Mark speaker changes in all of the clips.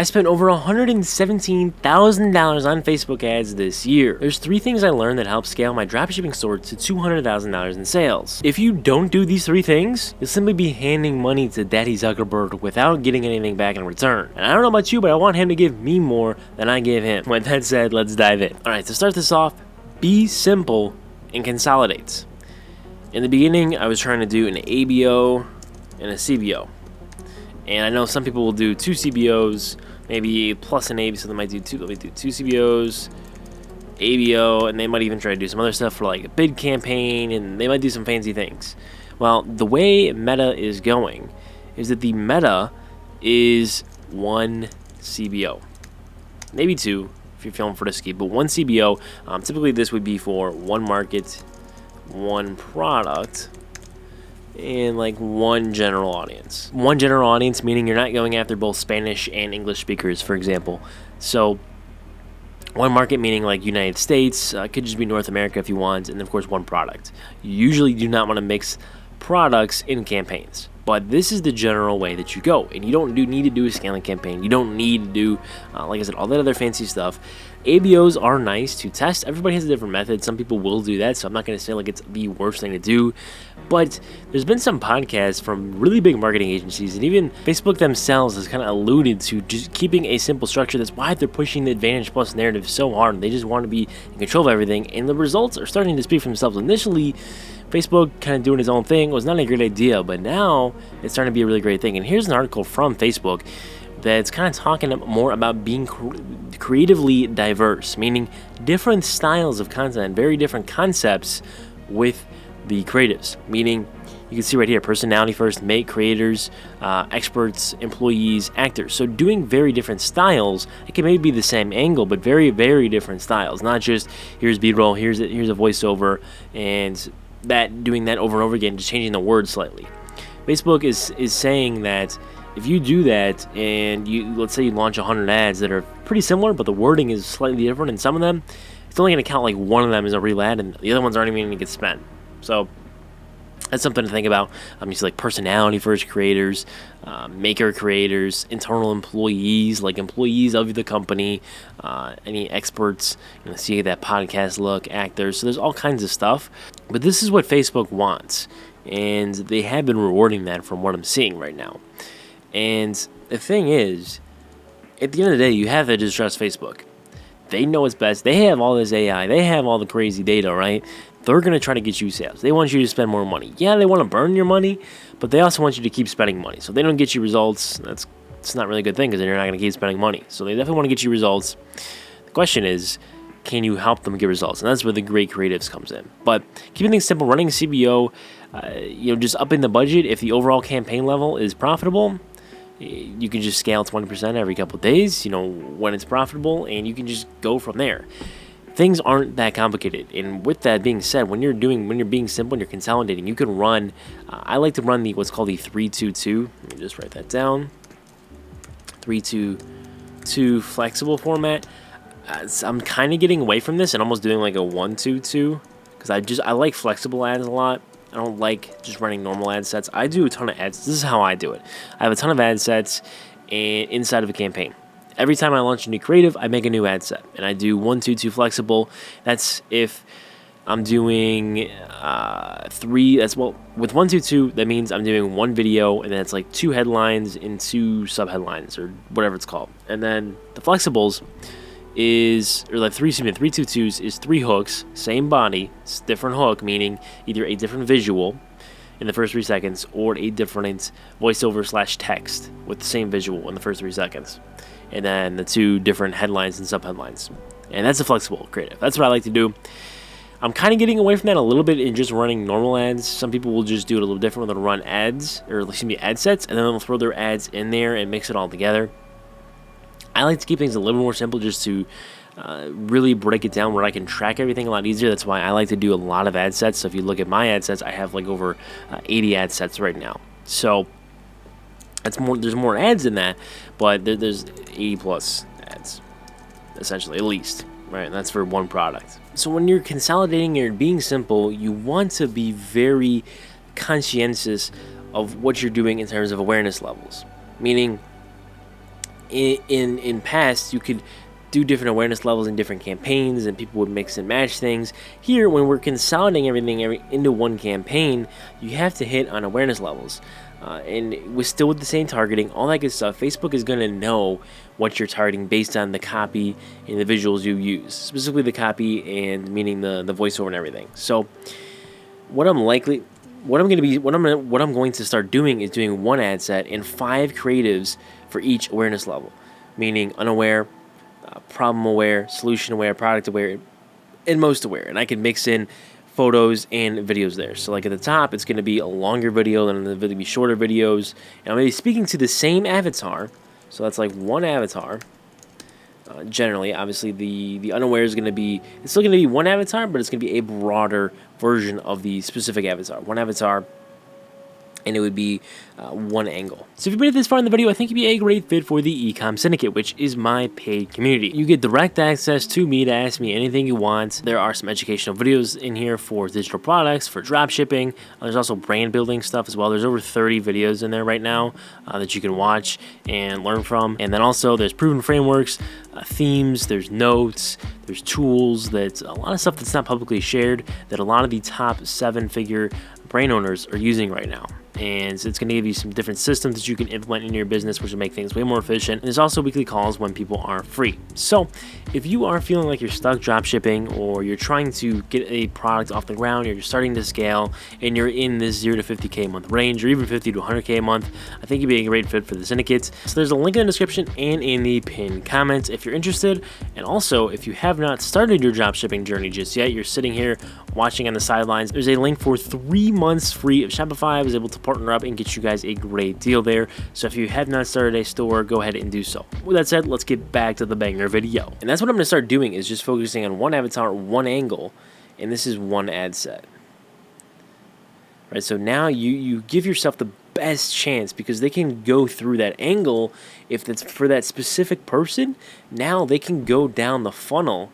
Speaker 1: I spent over $117,000 on Facebook ads this year. There's 3 things I learned that help scale my dropshipping store to $200,000 in sales. If you don't do these 3 things, you'll simply be handing money to Daddy Zuckerberg without getting anything back in return. And I don't know about you, but I want him to give me more than I give him. With that said, let's dive in. Alright, to start this off, be simple and consolidate. In the beginning, I was trying to do an ABO and a CBO. And I know some people will do 2 CBOs, maybe plus an AB, so they might do 2 CBOs, ABO, and they might even try to do some other stuff for like a bid campaign, and they might do some fancy things. Well, the way Meta is going is that the Meta is 1 CBO, maybe 2 if you're feeling frisky, but 1 CBO. Typically this would be for 1 market, 1 product, and like 1 general audience. 1 general audience meaning you're not going after both Spanish and English speakers, for example. So 1 market meaning like United States, could just be North America if you want, and then of course 1 product. You usually do not want to mix products in campaigns, but this is the general way that you go, and you don't need to do a scaling campaign. You don't need to do, like I said, all that other fancy stuff. ABOs are nice to test. Everybody has a different method. Some people will do that, so I'm not going to say like it's the worst thing to do. But there's been some podcasts from really big marketing agencies, and even Facebook themselves has kind of alluded to just keeping a simple structure. That's why they're pushing the Advantage Plus narrative so hard. They just want to be in control of everything, and the results are starting to speak for themselves. Initially, Facebook kind of doing its own thing was not a great idea, but now it's starting to be a really great thing. And here's an article from Facebook that's kind of talking more about being creatively diverse, meaning different styles of content, very different concepts with the creatives. Meaning, you can see right here, personality first, make creators, experts, employees, actors. So doing very different styles. It can maybe be the same angle, but very, very different styles. Not just here's B-roll, here's a voiceover, and doing that over and over again, just changing the words slightly. Facebook is saying that if you do that and let's say you launch 100 ads that are pretty similar, but the wording is slightly different in some of them, it's only going to count like 1 of them as a real ad, and the other ones aren't even going to get spent. So that's something to think about. You see like personality first creators, maker creators, internal employees, like employees of the company, any experts, see that podcast look, actors. So there's all kinds of stuff. But this is what Facebook wants, and they have been rewarding that from what I'm seeing right now. And the thing is, at the end of the day, you have to just trust Facebook. They know what's best. They have all this AI. They have all the crazy data, right? They're going to try to get you sales. They want you to spend more money. Yeah, they want to burn your money, but they also want you to keep spending money. So if they don't get you results, it's not really a good thing, because then you're not going to keep spending money. So they definitely want to get you results. The question is, can you help them get results? And that's where the great creatives comes in. But keeping things simple, running CBO, just upping the budget. If the overall campaign level is profitable, you can just scale 20% every couple of days, when it's profitable, and you can just go from there. Things aren't that complicated. And with that being said, when you're being simple and you're consolidating, you can run, I like to run what's called the 3-2-2. Let me just write that down. 3-2-2 flexible format. I'm kind of getting away from this and almost doing like a 1-2-2, because I like flexible ads a lot. I don't like just running normal ad sets. I do a ton of ads. This is how I do it. I have a ton of ad sets inside of a campaign. Every time I launch a new creative, I make a new ad set, and I do 1-2-2 flexible. That's if I'm doing 3. With 1-2-2, that means I'm doing 1 video, and then it's like 2 headlines and 2 sub-headlines, or whatever it's called. And then the flexibles is, or like 3-2-2s is 3 hooks, same body, it's different hook, meaning either a different visual in the first 3 seconds or a different voiceover / text with the same visual in the first 3 seconds. And then the 2 different headlines and sub-headlines. And that's a flexible creative. That's what I like to do. I'm kind of getting away from that a little bit in just running normal ads. Some people will just do it a little different when they'll run ad sets, and then they'll throw their ads in there and mix it all together. I like to keep things a little more simple, just to really break it down where I can track everything a lot easier. That's why I like to do a lot of ad sets. So if you look at my ad sets, I have like over 80 ad sets right now. So there's more ads in that, but there's 80 plus ads, essentially, at least, right? And that's for 1 product. So when you're consolidating and being simple, you want to be very conscientious of what you're doing in terms of awareness levels. Meaning, In past, you could do different awareness levels in different campaigns, and people would mix and match things. Here, when we're consolidating everything into one campaign, you have to hit on awareness levels. And with still with the same targeting, all that good stuff, Facebook is going to know what you're targeting based on the copy and the visuals you use, specifically the copy and meaning the voiceover and everything. So what I'm going to start doing is doing one ad set and 5 creatives for each awareness level, meaning unaware, problem aware, solution aware, product aware, and most aware. And I can mix in photos and videos there. So like at the top, it's going to be a longer video, and then the shorter videos. And I'm going to be speaking to the same avatar. So that's like one avatar. Generally, obviously, the unaware is going to be, it's still going to be one avatar, but it's going to be a broader version of the specific avatar. One avatar, and it would be one angle. So if you made it this far in the video, I think you'd be a great fit for the Ecom Syndicate, which is my paid community. You get direct access to me to ask me anything you want. There are some educational videos in here for digital products, for drop shipping. There's also brand building stuff as well. There's over 30 videos in there right now that you can watch and learn from. And then also there's proven frameworks, themes, there's notes, there's tools, that's a lot of stuff that's not publicly shared that a lot of the top 7-figure brand owners are using right now. And so it's going to give you some different systems that you can implement in your business, which will make things way more efficient. And there's also weekly calls when people are free. So if you are feeling like you're stuck drop shipping, or you're trying to get a product off the ground, or you're starting to scale, and you're in this 0 to 50K a month range, or even 50 to 100K a month, I think you'd be a great fit for the syndicates. So there's a link in the description and in the pinned comments if you're interested. And also, if you have not started your drop shipping journey just yet, you're sitting here watching on the sidelines, there's a link for 3 months free of Shopify. I was able to partner up and get you guys a great deal there. So if you have not started a store, go ahead and do so. With that said, let's get back to the banger video. And that's what I'm going to start doing, is just focusing on one avatar, one angle, and this is one ad set. Right, so now you give yourself the best chance, because they can go through that angle. If that's for that specific person, now they can go down the funnel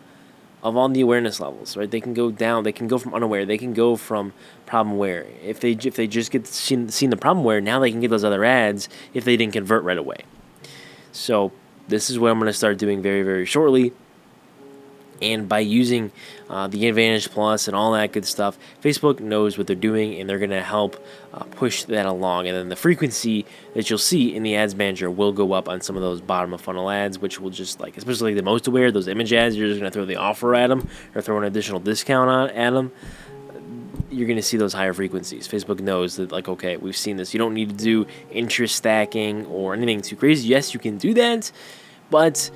Speaker 1: of all the awareness levels, right? They can go down, they can go from unaware, they can go from problem aware. If they just get seen the problem aware, now they can get those other ads if they didn't convert right away. So this is what I'm going to start doing very, very shortly. And by using the Advantage Plus and all that good stuff, Facebook knows what they're doing, and they're going to help push that along. And then the frequency that you'll see in the Ads Manager will go up on some of those bottom of funnel ads, which will just, like, especially the most aware, those image ads, you're just going to throw the offer at them or throw an additional discount at them. You're going to see those higher frequencies. Facebook knows that, like, okay, we've seen this. You don't need to do interest stacking or anything too crazy. Yes, you can do that, but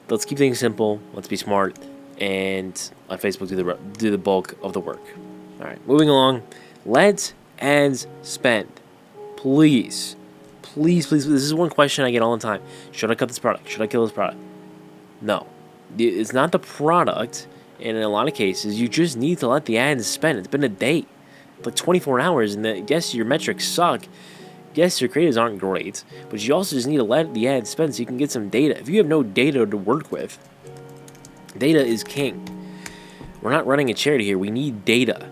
Speaker 1: let's keep things simple. Let's be smart, and let Facebook do the bulk of the work. All right, moving along. Let ads spend. Please, please, please. This is one question I get all the time. Should I cut this product? Should I kill this product? No, it's not the product. And in a lot of cases, you just need to let the ads spend. It's been a day, like 24 hours, and yes, your metrics suck. Yes, your creatives aren't great, but you also just need to let the ad spend so you can get some data. If you have no data to work with, data is king. We're not running a charity here. We need data.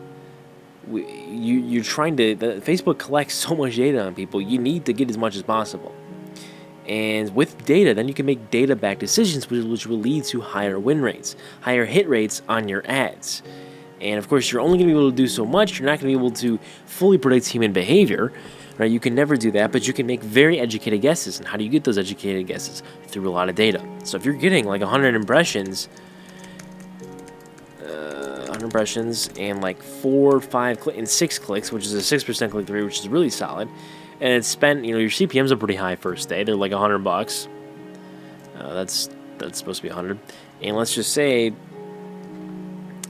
Speaker 1: You're trying to... Facebook collects so much data on people. You need to get as much as possible. And with data, then you can make data-backed decisions, which will lead to higher win rates, higher hit rates on your ads. And of course, you're only going to be able to do so much. You're not going to be able to fully predict human behavior. Right, you can never do that, but you can make very educated guesses. And how do you get those educated guesses? Through a lot of data. So if you're getting like 100 impressions, and like 4 or 5 and 6 clicks, which is a 6% click through, which is really solid, and it's spent, your CPMs are pretty high first day. They're like $100. That's supposed to be 100. And let's just say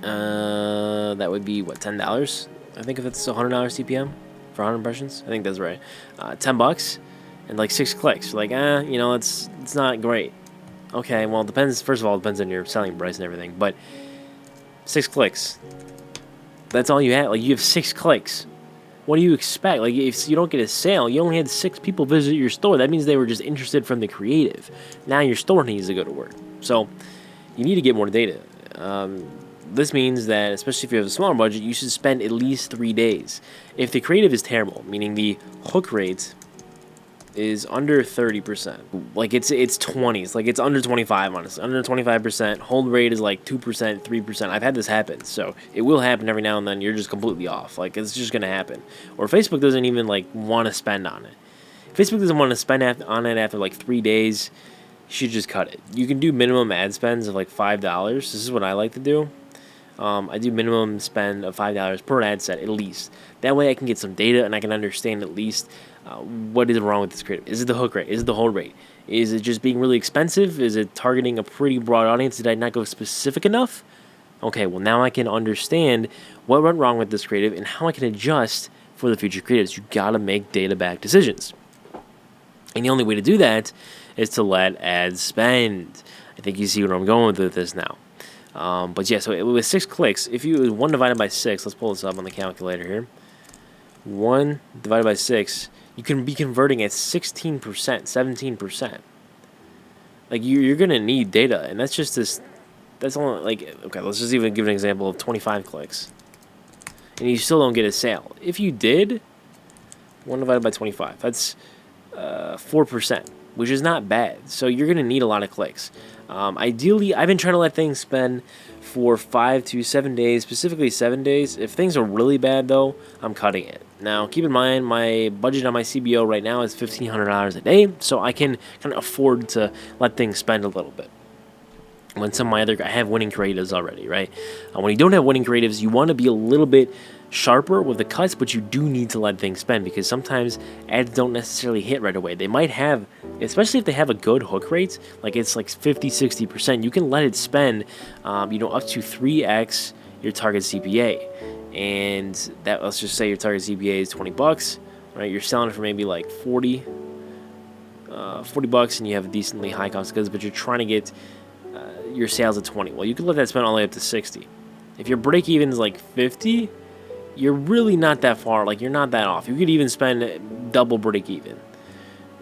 Speaker 1: that would be what, $10? I think if it's $100 CPM. For 100 impressions, I think that's right. $10 and like 6 clicks. Like, it's not great. Okay, well, it depends. First of all, it depends on your selling price and everything. But 6 clicks. That's all you have. Like, you have 6 clicks. What do you expect? Like, if you don't get a sale, you only had 6 people visit your store. That means they were just interested from the creative. Now your store needs to go to work. So you need to get more data. This means that, especially if you have a smaller budget, you should spend at least 3 days. If the creative is terrible, meaning the hook rate is under 30%. Like it's 20s, like it's under 25, honestly, under 25%. Hold rate is like 2%, 3%. I've had this happen, so it will happen every now and then. You're just completely off. Like it's just gonna happen. Or Facebook doesn't even like want to spend on it. Facebook doesn't want to spend on it after like 3 days. You should just cut it. You can do minimum ad spends of like $5. This is what I like to do. I do minimum spend of $5 per ad set at least. That way I can get some data and I can understand at least what is wrong with this creative. Is it the hook rate? Is it the hold rate? Is it just being really expensive? Is it targeting a pretty broad audience? Did I not go specific enough? Okay, well now I can understand what went wrong with this creative and how I can adjust for the future creatives. You gotta make data-backed decisions. And the only way to do that is to let ads spend. I think you see where I'm going with this now. But yeah, so with 6 clicks, if you 1 divided by 6, let's pull this up on the calculator here. 1 divided by 6, you can be converting at 16%, 17%. Like you're gonna need data, and that's just this. That's only like, okay, let's just even give an example of 25 clicks, and you still don't get a sale. If you did, 1 divided by 25, that's 4%, which is not bad. So you're gonna need a lot of clicks. Ideally, I've been trying to let things spend for 5 to 7 days, specifically 7 days. If things are really bad, though, I'm cutting it. Now, keep in mind, my budget on my CBO right now is $1,500 a day, so I can kind of afford to let things spend a little bit. When some of my other, I have winning creatives already, right? When you don't have winning creatives, you want to be a little bit sharper with the cuts, but you do need to let things spend because sometimes ads don't necessarily hit right away. They might have, especially if they have a good hook rate, like it's like 50-60%, you can let it spend up to 3x your target CPA. And that, let's just say your target CPA is $20, right? You're selling it for maybe like 40 bucks, and you have a decently high cost of goods, but you're trying to get your sales at 20. Well, you could let that spend all the way up to 60. If your break even is like 50, you're really not that far. Like you're not that off. You could even spend double break even,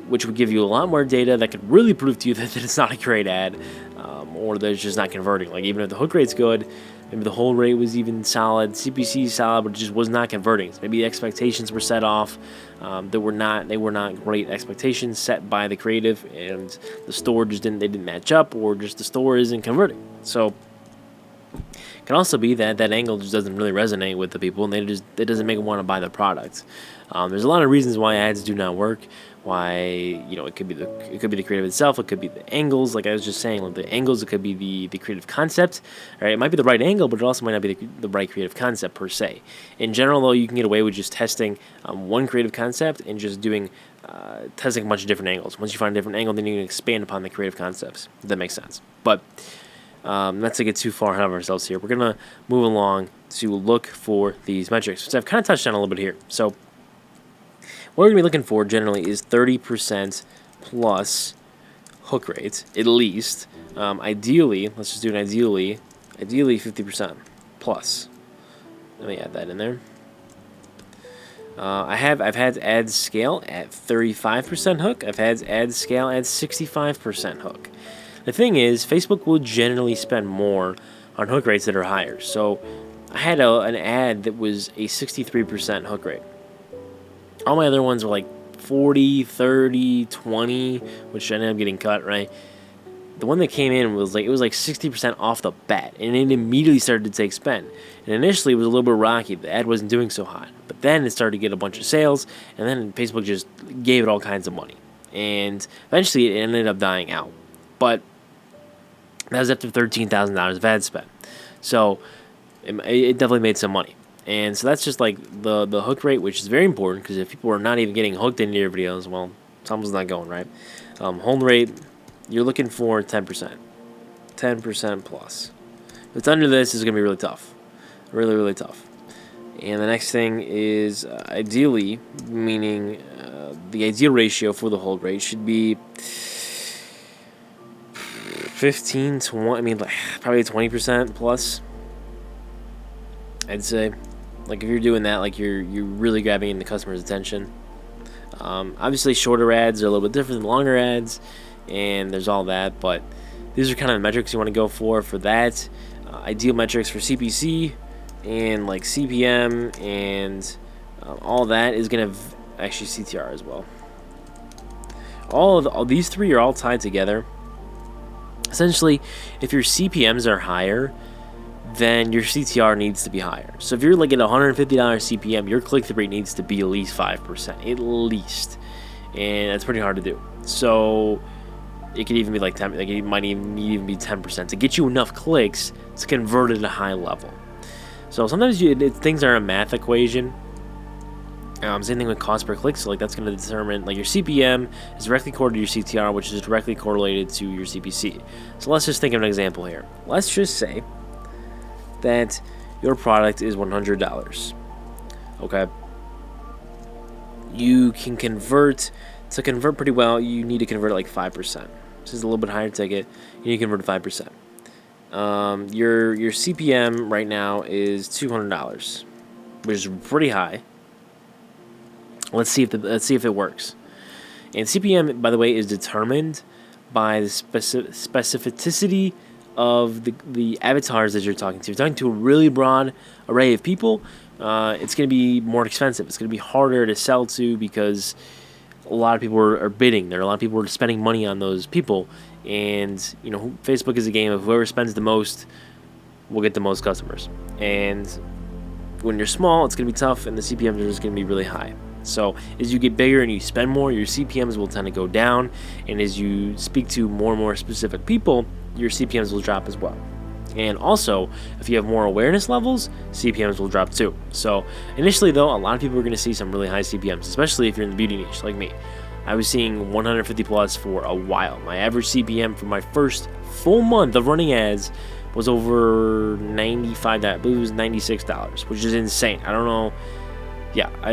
Speaker 1: which would give you a lot more data that could really prove to you that it's not a great ad, or that it's just not converting. Like even if the hook rate's good, maybe the hold rate was even solid, CPC is solid, but it just was not converting. So maybe the expectations were set off. They were not great expectations set by the creative, and the store just didn't match up, or just the store isn't converting. So it can also be that angle just doesn't really resonate with the people, and it doesn't make them want to buy the product. There's a lot of reasons why ads do not work. Why, it could be the creative itself, it could be the angles, like I was just saying, like the angles, it could be the creative concept. Right? It might be the right angle, but it also might not be the right creative concept per se. In general, though, you can get away with just testing one creative concept and just doing testing a bunch of different angles. Once you find a different angle, then you can expand upon the creative concepts, if that makes sense. But not to get too far ahead of ourselves here, we're going to move along to look for these metrics, which I've kind of touched on a little bit here. So what we're going to be looking for generally is 30% plus hook rate, at least. Ideally, let's just do an ideally 50% plus. Let me add that in there. I've had ads scale at 35% hook. I've had ads scale at 65% hook. The thing is, Facebook will generally spend more on hook rates that are higher. So I had an ad that was a 63% hook rate. All my other ones were like 40, 30, 20, which ended up getting cut, right? The one that came in was like, it was like 60% off the bat, and it immediately started to take spend. And initially it was a little bit rocky. The ad wasn't doing so hot. But then it started to get a bunch of sales, and then Facebook just gave it all kinds of money. And eventually it ended up dying out. But that was after $13,000 of ad spend. So it definitely made some money. And so that's just like the hook rate, which is very important, because if people are not even getting hooked into your videos, well, something's not going right. Hold rate, you're looking for 10%. 10% plus. If it's under this, it's going to be really tough. Really, really tough. And the next thing is ideally, meaning the ideal ratio for the hold rate should be 15, 20, I mean, like, probably 20% plus, I'd say. Like, if you're doing that, like, you're really grabbing the customer's attention. Obviously, shorter ads are a little bit different than longer ads, and there's all that, but these are kind of the metrics you want to go for that. Ideal metrics for CPC and, like, CPM and all that is going to, actually CTR as well. All these three are all tied together. Essentially, if your CPMs are higher, then your CTR needs to be higher. So if you're like at $150 CPM, your click-through rate needs to be at least 5%, at least, and that's pretty hard to do. So it could even be like 10, like it might even be 10% to get you enough clicks to convert at a high level. So sometimes things are a math equation. Same thing with cost per click. So like that's going to determine, like, your CPM is directly correlated to your CTR, which is directly correlated to your CPC. So let's just think of an example here. Let's just say that your product is $100. Okay. You can convert pretty well. You need to convert at like 5%. This is a little bit higher ticket. You need to convert to 5%. Your CPM right now is $200, which is pretty high. Let's see if it works. And CPM, by the way, is determined by the specificity of the avatars that you're talking to. If you're talking to a really broad array of people, it's going to be more expensive. It's going to be harder to sell to because a lot of people are bidding. There are a lot of people who are spending money on those people, and Facebook is a game of whoever spends the most will get the most customers. And when you're small, it's going to be tough, and the CPMs are just going to be really high. So as you get bigger and you spend more, your CPMs will tend to go down, and as you speak to more and more specific people, your CPMs will drop as well. And also, if you have more awareness levels, CPMs will drop too. So initially, though, a lot of people are going to see some really high CPMs, especially if you're in the beauty niche like me. I was seeing 150 plus for a while. My average CPM for my first full month of running ads was over $95. I believe it was $96, which is insane. I don't know. Yeah, I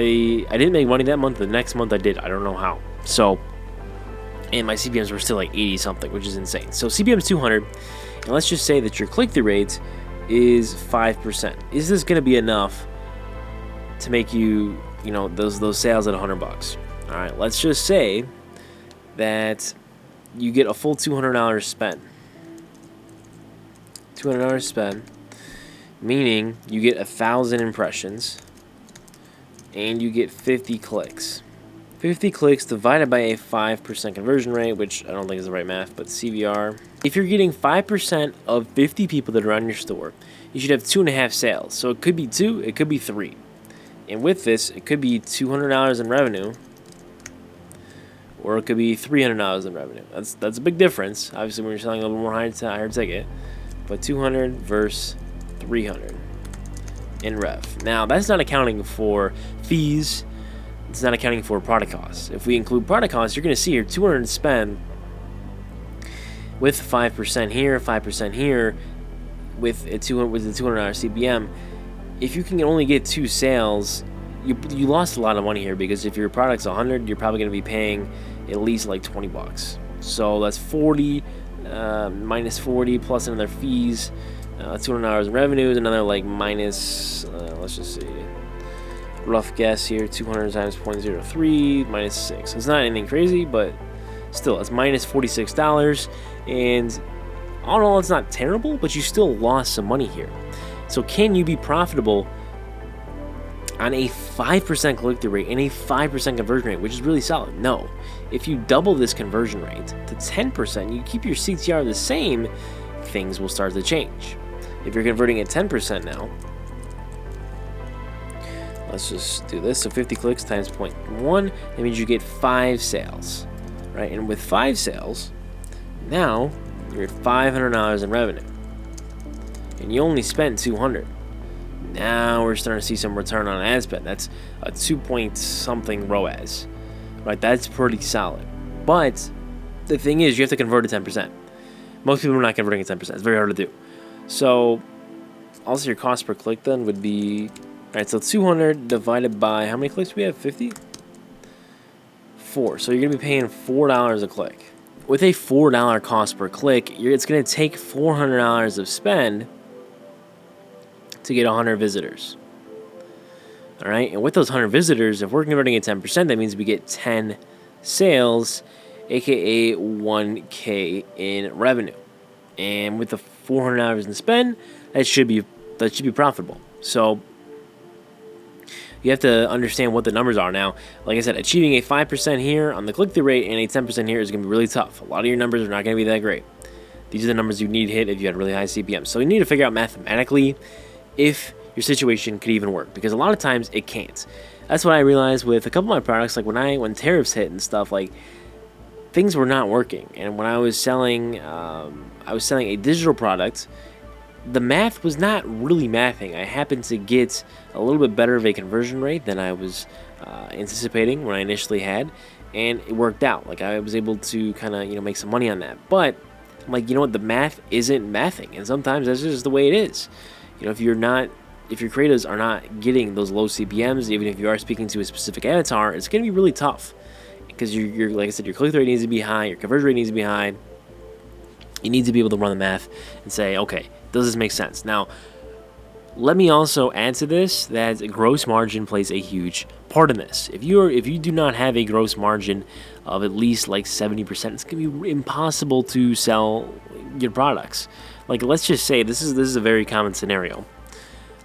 Speaker 1: didn't make money that month. The next month I did. I don't know how. So, and my CPMs were still like 80 something, which is insane. So CPM is 200, and let's just say that your click-through rate is 5%. Is this going to be enough to make you, those sales at $100? All right, let's just say that you get a full $200 spend. $200 spend, meaning you get 1,000 impressions. And you get 50 clicks. 50 clicks divided by a 5% conversion rate, which I don't think is the right math, but CVR. If you're getting 5% of 50 people that are on your store, you should have 2.5 sales. So it could be 2, it could be 3. And with this, it could be $200 in revenue, or it could be $300 in revenue. That's a big difference. Obviously, when you're selling a little more higher ticket, but 200 versus 300. In rev. Now, that's not accounting for fees. It's not accounting for product costs. If we include product costs, you're going to see here 200 spend with 5% here, 5% here, with the $200 CPM. If you can only get 2 sales, you lost a lot of money here, because if your product's 100, you're probably going to be paying at least like $20. So that's 40 minus 40 plus another fees. $200 in revenue is another like minus, let's just see, rough guess here, 200 times 0.03 minus 6. So it's not anything crazy, but still, it's minus $46. And all in all, it's not terrible, but you still lost some money here. So can you be profitable on a 5% click-through rate and a 5% conversion rate, which is really solid? No. If you double this conversion rate to 10%, you keep your CTR the same, things will start to change. If you're converting at 10% now, let's just do this. So 50 clicks times 0.1, that means you get 5 sales, right? And with 5 sales, now you're at $500 in revenue, and you only spent 200. Now we're starting to see some return on ad spend. That's a 2-point-something ROAS, right? That's pretty solid. But the thing is, you have to convert to 10%. Most people are not converting at 10%. It's very hard to do. So also your cost per click then would be, all right, so 200 divided by, how many clicks do we have? 50? 4. So you're going to be paying $4 a click. With a $4 cost per click, it's going to take $400 of spend to get 100 visitors. All right, and with those 100 visitors, if we're converting at 10%, that means we get 10 sales, aka 1K in revenue. And with the $400 in spend, that should be profitable. So You have to understand what the numbers are. Now, like I said, achieving a 5% here on the click-through rate and a 10% here is going to be really tough. A lot of your numbers are not going to be that great. These are the numbers you need to hit if you had really high CPMs. So you need to figure out mathematically if your situation could even work, because a lot of times it can't. That's what I realized with a couple of my products. Like when tariffs hit and stuff, like things were not working. And when I was selling a digital product, the math was not really mathing. I happened to get a little bit better of a conversion rate than I was anticipating when I initially had, and it worked out. Like I was able to kind of make some money on that. But I'm like, you know what, the math isn't mathing, and sometimes that's just the way it is. If your creatives are not getting those low CPMs, even if you are speaking to a specific avatar, it's going to be really tough, because you're like I said, your click-through rate needs to be high, your conversion rate needs to be high. You need to be able to run the math and say, okay, does this make sense? Now, let me also add to this that gross margin plays a huge part in this. If you do not have a gross margin of at least like 70%, it's going to be impossible to sell your products. Like, let's just say this is a very common scenario.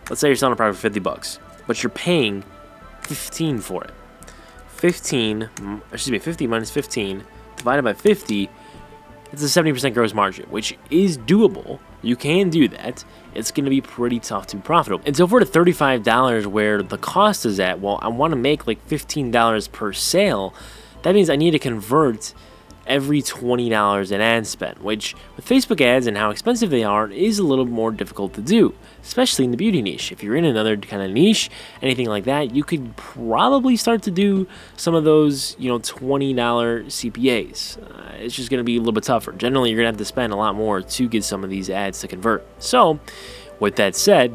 Speaker 1: Let's say you're selling a product for $50, but you're paying 15 for it. 50 minus 15 divided by 50, it's a 70% gross margin, which is doable. You can do that. It's going to be pretty tough to be profitable. And so for the $35 where the cost is at, well, I want to make like $15 per sale. That means I need to convert every $20 in ad spend, which with Facebook ads and how expensive they are is a little more difficult to do, especially in the beauty niche. If you're in another kind of niche, anything like that, you could probably start to do some of those, $20 CPAs. It's just going to be a little bit tougher. Generally, you're going to have to spend a lot more to get some of these ads to convert. So, with that said,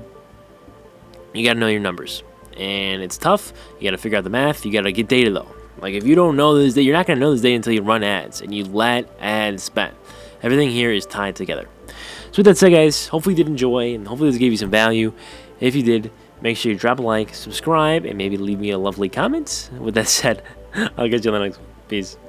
Speaker 1: you got to know your numbers, and it's tough. You got to figure out the math. You got to get data though. Like, if you don't know this day, you're not going to know this day until you run ads and you let ads spend. Everything here is tied together. So with that said, guys, hopefully you did enjoy, and hopefully this gave you some value. If you did, make sure you drop a like, subscribe, and maybe leave me a lovely comment. With that said, I'll catch you on the next one. Peace.